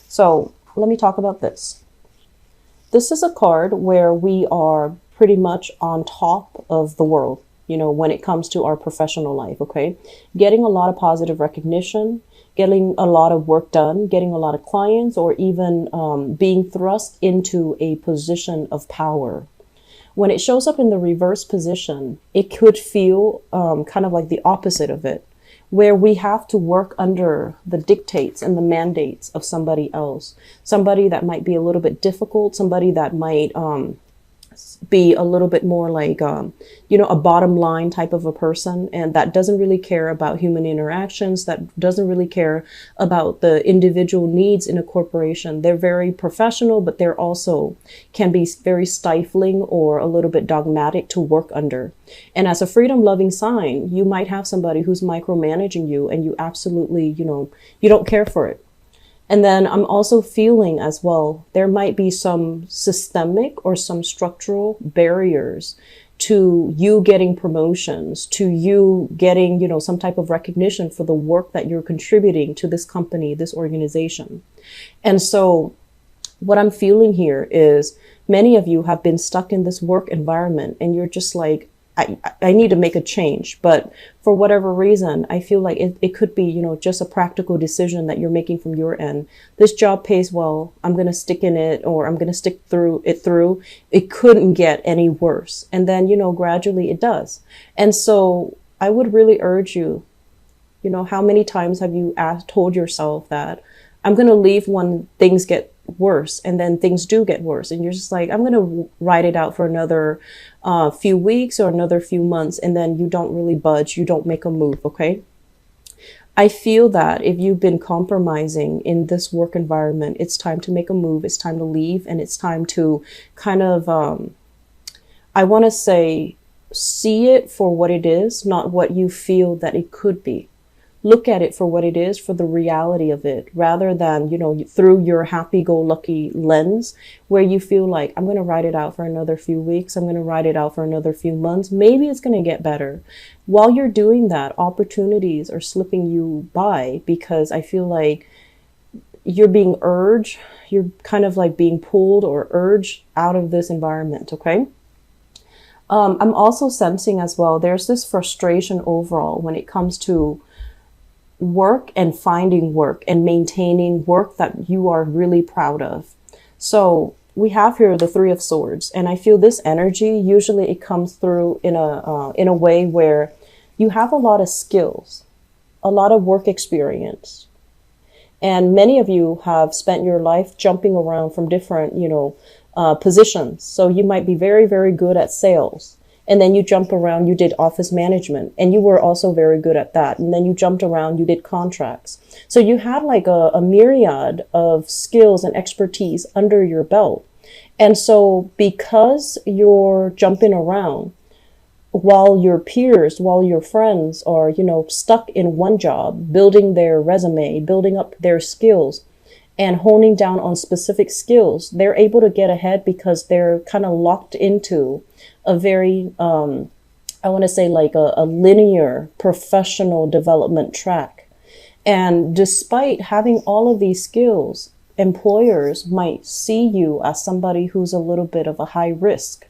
So let me talk about this. This is a card where we are pretty much on top of the world, when it comes to our professional life, okay? Getting a lot of positive recognition, getting a lot of work done, getting a lot of clients, or even being thrust into a position of power. When it shows up in the reverse position, it could feel kind of like the opposite of it, where we have to work under the dictates and the mandates of somebody else, somebody that might be a little bit difficult, somebody that might be a little bit more like, a bottom line type of a person, and that doesn't really care about human interactions, that doesn't really care about the individual needs in a corporation. They're very professional, but they're also can be very stifling or a little bit dogmatic to work under. And as a freedom loving sign, you might have somebody who's micromanaging you and you absolutely, you don't care for it. And then I'm also feeling as well, there might be some systemic or some structural barriers to you getting promotions, to you getting, some type of recognition for the work that you're contributing to this company, this organization. And so what I'm feeling here is many of you have been stuck in this work environment and you're just like, I need to make a change. But for whatever reason, I feel like it could be, just a practical decision that you're making from your end. This job pays well. I'm going to stick in it, or I'm going to stick through. It couldn't get any worse. And then, gradually it does. And so I would really urge you, how many times have you told yourself that I'm going to leave when things get worse, and then things do get worse, and you're just like, I'm going to ride it out for another few weeks or another few months, and then you don't really budge, you don't make a move, okay? I feel that if you've been compromising in this work environment, it's time to make a move, it's time to leave, and it's time to kind of, I want to say, see it for what it is, not what you feel that it could be. Look at it for what it is, for the reality of it, rather than, through your happy-go-lucky lens where you feel like, I'm going to ride it out for another few weeks. I'm going to ride it out for another few months. Maybe it's going to get better. While you're doing that, opportunities are slipping you by because I feel like you're being urged. You're kind of like being pulled or urged out of this environment. Okay. I'm also sensing as well, there's this frustration overall when it comes to work and finding work and maintaining work that you are really proud of. So we have here the Three of Swords, and I feel this energy, usually it comes through in a way where you have a lot of skills, a lot of work experience. And many of you have spent your life jumping around from different, positions. So you might be very, very good at sales. And then you jumped around, you did office management, and you were also very good at that. And then you jumped around, you did contracts. So you had like a myriad of skills and expertise under your belt. And so because you're jumping around while your peers, while your friends are, stuck in one job, building their resume, building up their skills, and honing down on specific skills, they're able to get ahead because they're kind of locked into a very, I want to say like a linear professional development track. And despite having all of these skills, employers might see you as somebody who's a little bit of a high risk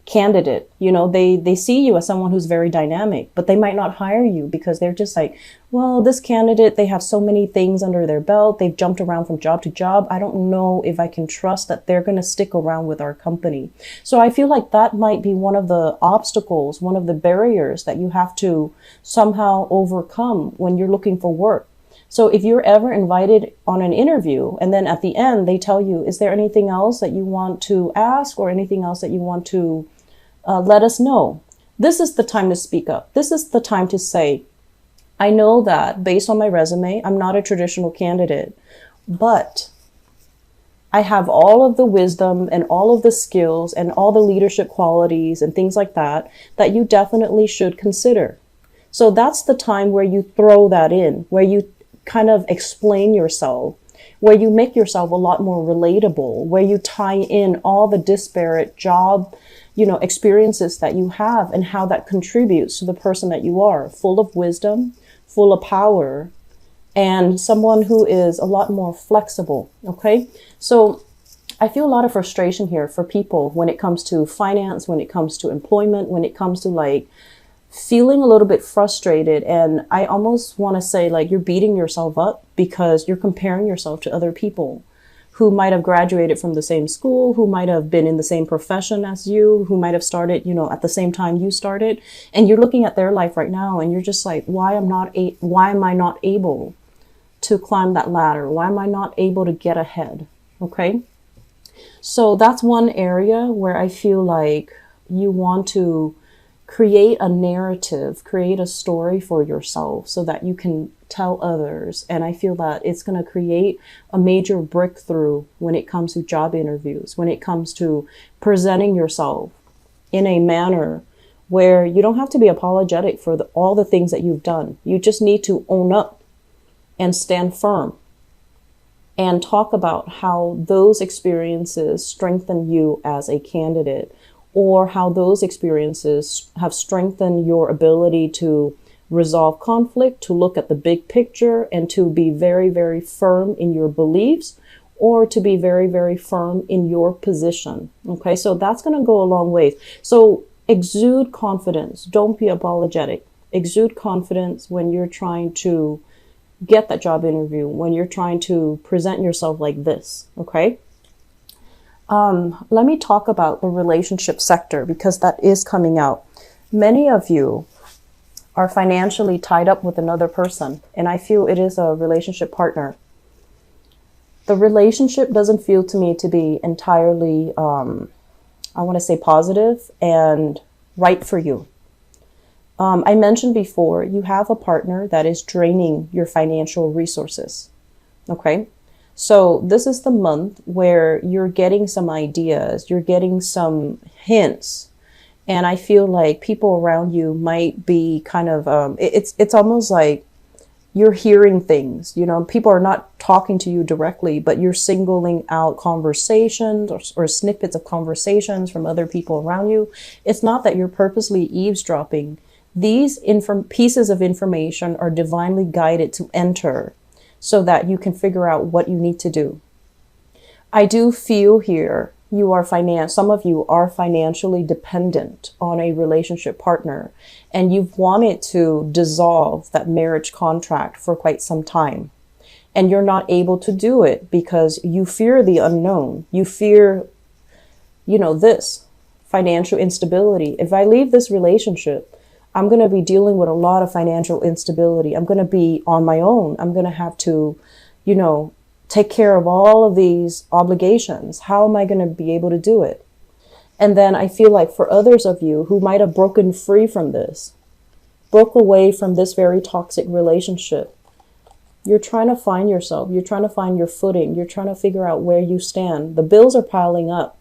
candidate. They see you as someone who's very dynamic, but they might not hire you because they're just like, well, this candidate, they have so many things under their belt. They've jumped around from job to job. I don't know if I can trust that they're going to stick around with our company. So I feel like that might be one of the obstacles, one of the barriers that you have to somehow overcome when you're looking for work. So if you're ever invited on an interview and then at the end they tell you, is there anything else that you want to ask or anything else that you want to let us know? This is the time to speak up. This is the time to say, I know that based on my resume, I'm not a traditional candidate, but I have all of the wisdom and all of the skills and all the leadership qualities and things like that you definitely should consider. So that's the time where you throw that in, where you kind of explain yourself, where you make yourself a lot more relatable, where you tie in all the disparate job, experiences that you have and how that contributes to the person that you are, full of wisdom, full of power, and someone who is a lot more flexible. Okay. So I feel a lot of frustration here for people when it comes to finance, when it comes to employment, when it comes to like feeling a little bit frustrated. And I almost want to say like you're beating yourself up because you're comparing yourself to other people who might have graduated from the same school, who might have been in the same profession as you, who might have started, you know, at the same time you started. And you're looking at their life right now and you're just like, why am I not able to climb that ladder? Why am I not able to get ahead? Okay. So that's one area where I feel like you want to create a narrative, create a story for yourself so that you can tell others. And I feel that it's going to create a major breakthrough when it comes to job interviews, when it comes to presenting yourself in a manner where you don't have to be apologetic for all the things that you've done. You just need to own up and stand firm and talk about how those experiences strengthen you as a candidate, or how those experiences have strengthened your ability to resolve conflict, to look at the big picture, and to be very, very firm in your beliefs, or to be very, very firm in your position. Okay, so that's going to go a long way. So exude confidence. Don't be apologetic. Exude confidence when you're trying to get that job interview, when you're trying to present yourself like this. Okay. Let me talk about the relationship sector because that is coming out. Many of you are financially tied up with another person, and I feel it is a relationship partner. The relationship doesn't feel to me to be entirely, I want to say positive and right for you. I mentioned before, you have a partner that is draining your financial resources. Okay. So this is the month where you're getting some ideas, you're getting some hints. And I feel like people around you might be kind of, it's almost like you're hearing things, you know, people are not talking to you directly, but you're singling out conversations or snippets of conversations from other people around you. It's not that you're purposely eavesdropping. These pieces of information are divinely guided to enter so that you can figure out what you need to do. I do feel here some of you are financially dependent on a relationship partner, and you've wanted to dissolve that marriage contract for quite some time. And you're not able to do it because you fear the unknown. You fear, this financial instability. If I leave this relationship, I'm going to be dealing with a lot of financial instability. I'm going to be on my own. I'm going to have to, take care of all of these obligations. How am I going to be able to do it? And then I feel like for others of you who might have broken free from this, broke away from this very toxic relationship, you're trying to find yourself. You're trying to find your footing. You're trying to figure out where you stand. The bills are piling up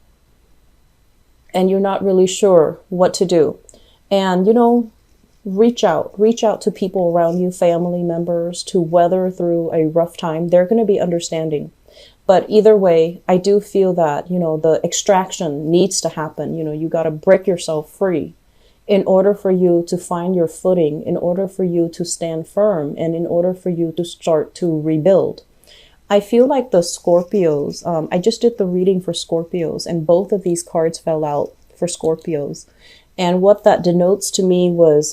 and you're not really sure what to do. And, reach out to people around you, family members, to weather through a rough time. They're going to be understanding. But either way, I do feel that, the extraction needs to happen. You got to break yourself free in order for you to find your footing, in order for you to stand firm, and in order for you to start to rebuild. I feel like the Scorpios, I just did the reading for Scorpios, and both of these cards fell out for Scorpios. And what that denotes to me was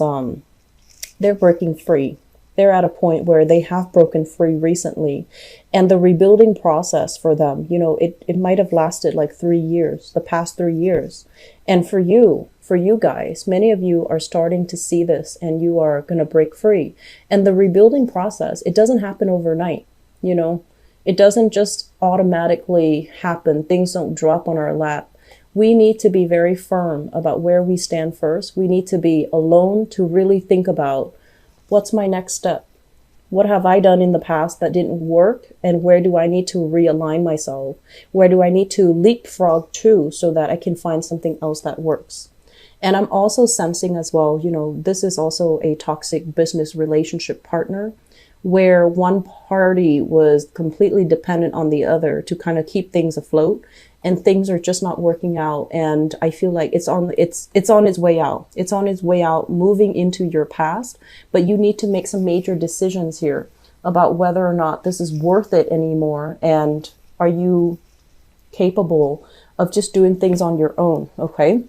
they're breaking free. They're at a point where they have broken free recently. And the rebuilding process for them, it might have lasted like 3 years, the past 3 years. And for you guys, many of you are starting to see this and you are going to break free. And the rebuilding process, it doesn't happen overnight. It doesn't just automatically happen. Things don't drop on our lap. We need to be very firm about where we stand first. We need to be alone to really think about what's my next step? What have I done in the past that didn't work? And where do I need to realign myself? Where do I need to leapfrog to so that I can find something else that works? And I'm also sensing as well, this is also a toxic business relationship partner where one party was completely dependent on the other to kind of keep things afloat. And things are just not working out. And I feel like it's on its way out. It's on its way out, moving into your past. But you need to make some major decisions here about whether or not this is worth it anymore. And are you capable of just doing things on your own? Okay.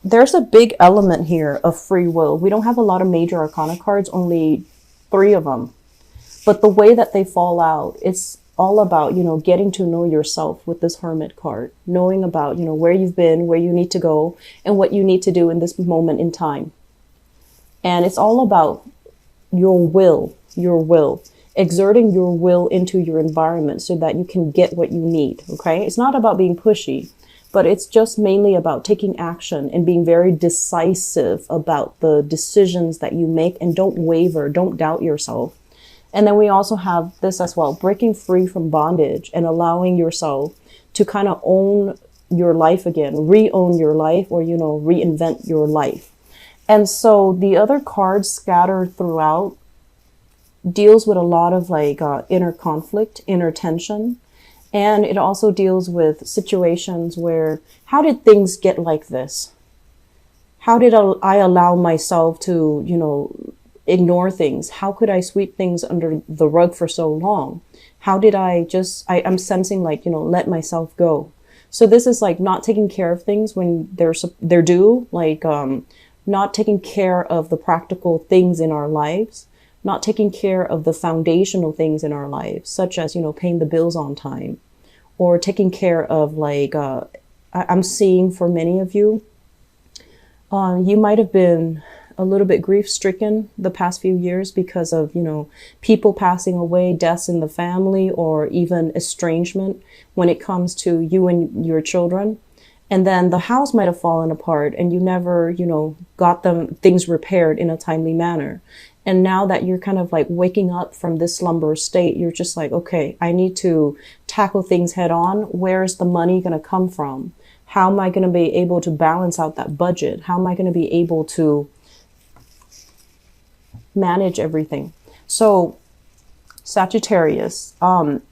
There's a big element here of free will. We don't have a lot of major arcana cards, only 3 of them. But the way that they fall out, it's all about, getting to know yourself with this Hermit card, knowing about, where you've been, where you need to go, and what you need to do in this moment in time. And it's all about your will, exerting your will into your environment so that you can get what you need. Okay. It's not about being pushy, but it's just mainly about taking action and being very decisive about the decisions that you make, and don't waver, don't doubt yourself. And then we also have this as well, breaking free from bondage and allowing yourself to kind of own your life again, re-own your life, or, reinvent your life. And so the other cards scattered throughout deals with a lot of inner conflict, inner tension. And it also deals with situations where, how did things get like this? How did I allow myself to, ignore things? How could I sweep things under the rug for so long? How did I'm sensing let myself go. So this is not taking care of things when they're due, not taking care of the practical things in our lives, not taking care of the foundational things in our lives, such as, paying the bills on time, or taking care of I'm seeing for many of you, you might have been a little bit grief stricken the past few years because of, people passing away, deaths in the family, or even estrangement when it comes to you and your children. And then the house might have fallen apart and you never, got things repaired in a timely manner. And now that you're kind of waking up from this slumber state, you're just okay, I need to tackle things head on. Where is the money going to come from? How am I going to be able to balance out that budget? How am I going to be able to manage everything? So Sagittarius, I'm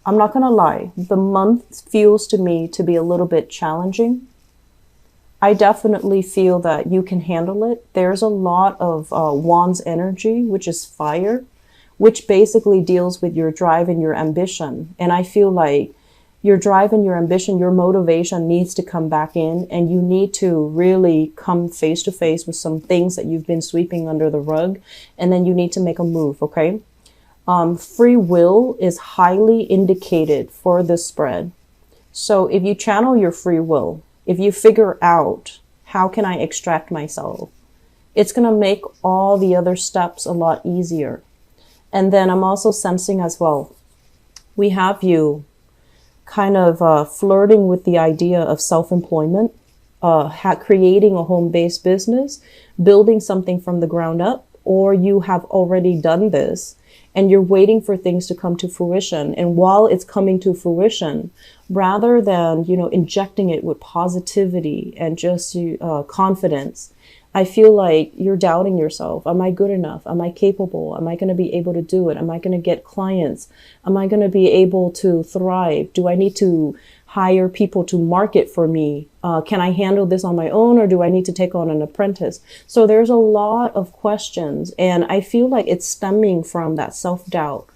not going to lie, the month feels to me to be a little bit challenging. I definitely feel that you can handle it. There's a lot of Wands energy, which is fire, which basically deals with your drive and your ambition. And I feel like your drive and your ambition, your motivation needs to come back in, and you need to really come face to face with some things that you've been sweeping under the rug, and then you need to make a move, okay? Free will is highly indicated for this spread. So if you channel your free will, if you figure out how can I extract myself, it's going to make all the other steps a lot easier. And then I'm also sensing as well, we have you kind of flirting with the idea of self-employment, creating a home-based business, building something from the ground up, or you have already done this and you're waiting for things to come to fruition. And while it's coming to fruition, rather than, injecting it with positivity and just confidence, I feel like you're doubting yourself. Am I good enough? Am I capable? Am I going to be able to do it? Am I going to get clients? Am I going to be able to thrive? Do I need to hire people to market for me? Can I handle this on my own, or do I need to take on an apprentice? So there's a lot of questions, and I feel like it's stemming from that self-doubt.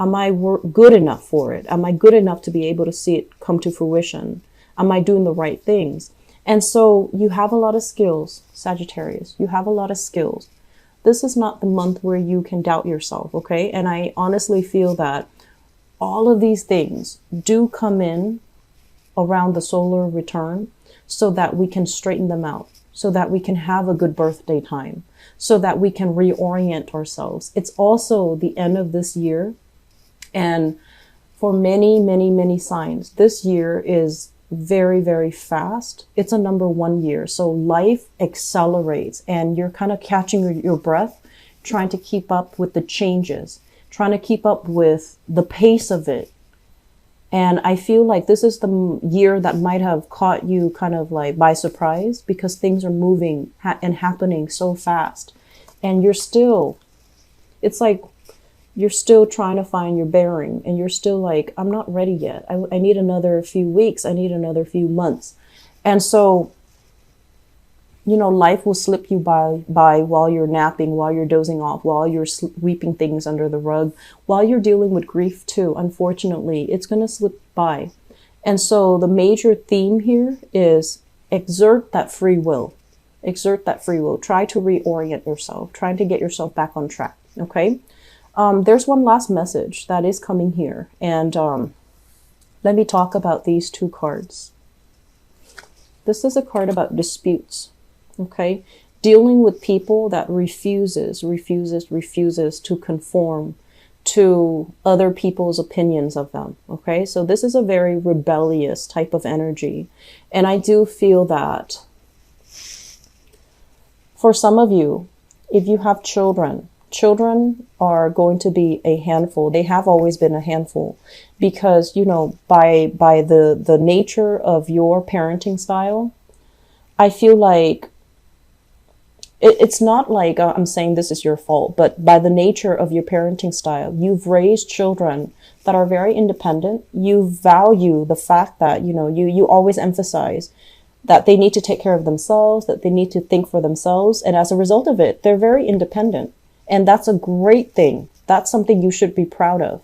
Am I good enough for it? Am I good enough to be able to see it come to fruition? Am I doing the right things? And so you have a lot of skills, Sagittarius. You have a lot of skills. This is not the month where you can doubt yourself, okay? And I honestly feel that all of these things do come in around the solar return so that we can straighten them out, so that we can have a good birthday time, so that we can reorient ourselves. It's also the end of this year. And for many, many, many signs, this year is very, very fast. It's a number 1 year. So life accelerates and you're kind of catching your breath, trying to keep up with the changes, trying to keep up with the pace of it. And I feel like this is the year that might have caught you kind of by surprise, because things are moving and happening so fast. And it's like you're still trying to find your bearing, and you're still I'm not ready yet. I need another few weeks. I need another few months. And so you know, life will slip you by while you're napping, while you're dozing off, while you're sweeping things under the rug, while you're dealing with grief too. Unfortunately, it's going to slip by. And so the major theme here is exert that free will. Exert that free will. Try to reorient yourself. Try to get yourself back on track. Okay. There's one last message that is coming here. And let me talk about these two cards. This is a card about disputes. Okay. Dealing with people that refuses to conform to other people's opinions of them. Okay. So this is a very rebellious type of energy. And I do feel that for some of you, if you have children, children are going to be a handful. They have always been a handful because, you know, by the nature of your parenting style, I feel like it's not like I'm saying this is your fault, but by the nature of your parenting style, you've raised children that are very independent. You value the fact that, you know, you always emphasize that they need to take care of themselves, that they need to think for themselves. And as a result of it, they're very independent. And that's a great thing. That's something you should be proud of.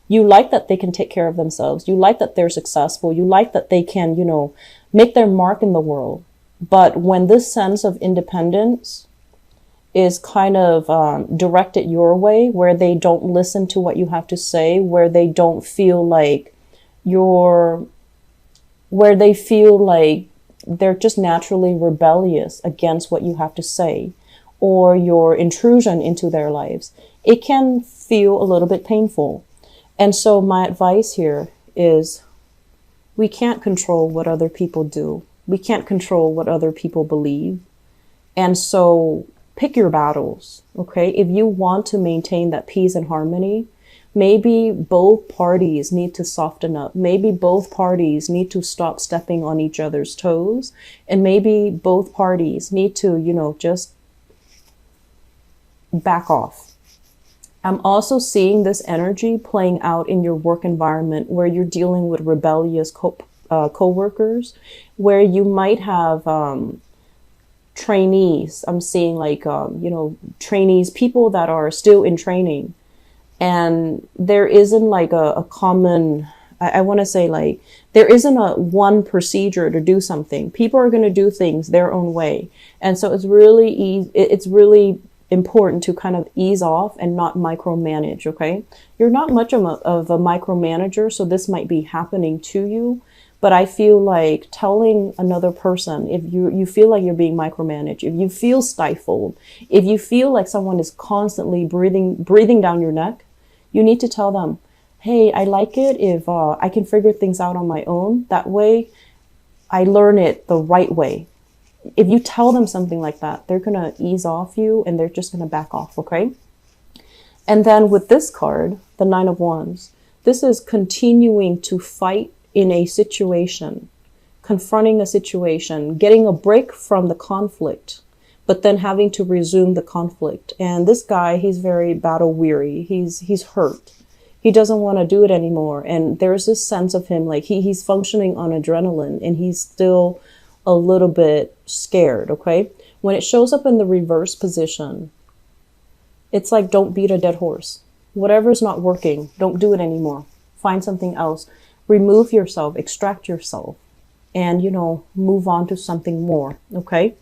You like that they can take care of themselves. You like that they're successful. You like that they can, you know, make their mark in the world. But when this sense of independence is kind of directed your way, where they don't listen to what you have to say, where they don't feel like where they feel like they're just naturally rebellious against what you have to say or your intrusion into their lives, it can feel a little bit painful. And so my advice here is we can't control what other people do. We can't control what other people believe. And so pick your battles, okay? If you want to maintain that peace and harmony, maybe both parties need to soften up. Maybe both parties need to stop stepping on each other's toes. And maybe both parties need to, you know, just back off. I'm also seeing this energy playing out in your work environment where you're dealing with rebellious co-workers, where you might have trainees. I'm seeing like, you know, trainees, people that are still in training. And there isn't like a common, I want to say like, there isn't a one procedure to do something. People are going to do things their own way. And so it's really important to kind of ease off and not micromanage, okay? You're not much of a micromanager, so this might be happening to you. But I feel like telling another person, if you feel like you're being micromanaged, if you feel stifled, if you feel like someone is constantly breathing down your neck, you need to tell them, hey, I like it if I can figure things out on my own. That way, I learn it the right way. If you tell them something like that, they're going to ease off you and they're just going to back off, okay? And then with this card, the Nine of Wands, this is continuing to fight in a situation, confronting a situation, getting a break from the conflict, but then having to resume the conflict. And this guy, he's very battle weary. He's hurt. He doesn't want to do it anymore. And there's this sense of him like he's functioning on adrenaline and he's still a little bit scared, okay? When it shows up in the reverse position, it's like don't beat a dead horse. Whatever's not working, don't do it anymore. Find something else. Remove yourself, extract yourself, and, you know, move on to something more, okay?